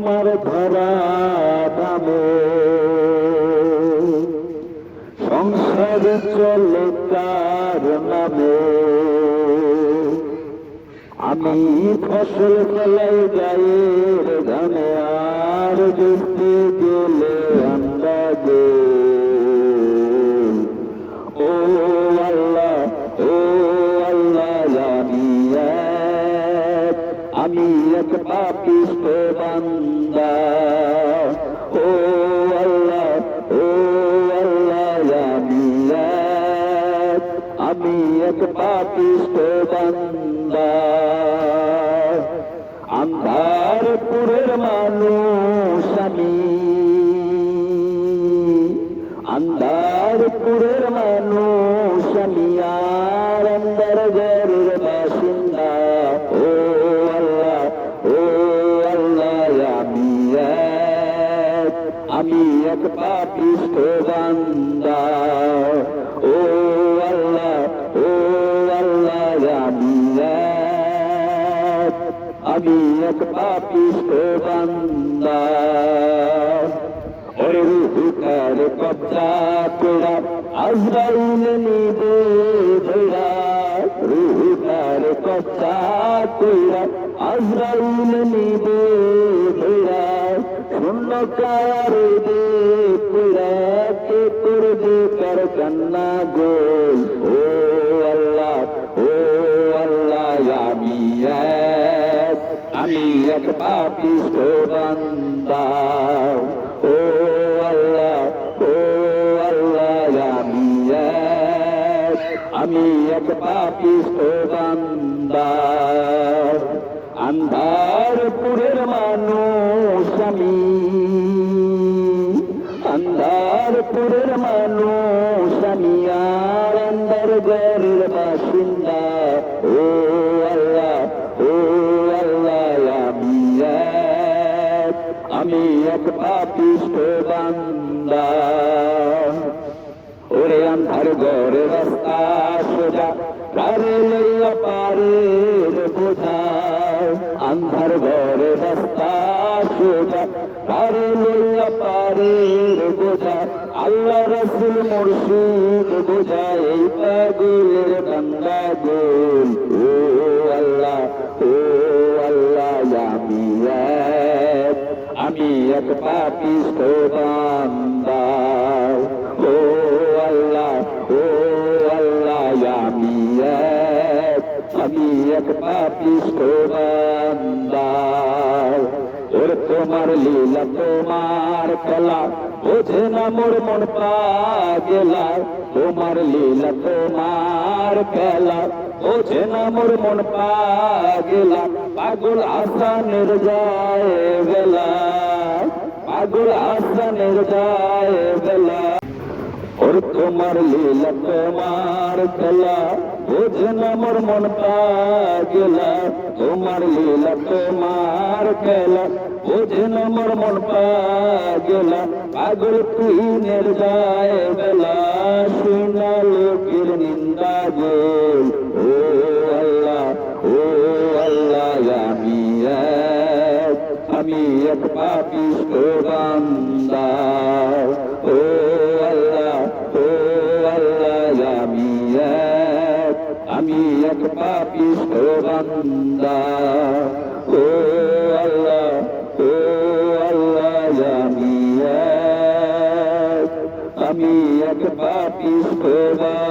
আমার ধরা দামে সংসার চলে তার নামে। আমি ফসল ফলাই গায়ের ধানে আর দেখতে গেলে আন্দাজে। ও আল্লাহ, ও আল্লাহ, আমি এক পাপিষ্ঠ বান্দা। ও আল্লাহ, ও আল্লাহ, আমি এক পাপিষ্ঠ বান্দা। আন্ধারপুরের মানুষ আমি, আন্ধারপুরের মানুষ আমি, আর আন্দারগড়ের বাসিন্দা। ও আল্লাহ, ও আল্লাহ, আমি এক পাপিষ্ঠ বান্দা। ও আল্লাহ, ও আল্লাহ, আমি এক পাপিষ্ঠ বান্দা। ওরে রুহুকার কব্জা কইরা আজরাইল নিবে ধইরা। রুহুকার কব্জা কইরা আজরাইল নিবে ধইরা। শূন্য কারে দে কইরা কে করবে কার কান্না গোল। ও আল্লাহ, ও আল্লাহ, আমি এক পাপিষ্ঠ বান্দা। ও আল্লাহ, ও আল্লাহ, আমি এক পাপিষ্ঠ বান্দা। আন্ধারপুরের মানুষ আমি, আন্ধারপুরের মানুষ আমি, আর আন্দারগড়ের বাসিন্দা। ও আল্লাহ, ও আল্লাহ, আমি এক পাপিষ্ঠ বান্দা। ওরে আন্ধারগড়ের রাস্তা সোজা, কারে লইয়া পারের বোঝা। আন্ধারগড়ের রাস্তা সোজা, কারে লইয়া পারের বোঝা। আল্লাহ রাসূল মুর্শিদ বোঝা, এই পাগলের বান্দা গোল। ও আল্লাহ, ও আল্লাহ, আমি এক পাপিষ্ঠ বান্দা। ও আল্লাহ, ও আল্লাহ, আমি এক পাপিষ্ঠ বান্দা। ওর তোমার লীলা তোমার খেলা বোঝে না মোর মন পাগলা। তোমার লীলা তোমার খেলা বোঝে না মোর মন পাগলা। পাগল আসানের যায় বেলা, পাগল আসানের যায় বেলা। ওর তোমার লীলা তোমার খেলা বোঝে না মোর মন পাগলা। তোমার লীলা তোমার খেলা বোঝে না মোর মন পাগলা। পাগল তুইনের যায় বেলা, শুনা লোকের নিন্দা গোল। ও আল্লাহ, ও আল্লাহ, আমি এক পাপিষ্ঠ বান্দা। ও আল্লাহ, ও আল্লাহ, আমি এক পাপিষ্ঠ বান্দা। ও আল্লাহ, ও আল্লাহ, আমি এক পাপিষ্ঠ বান্দা।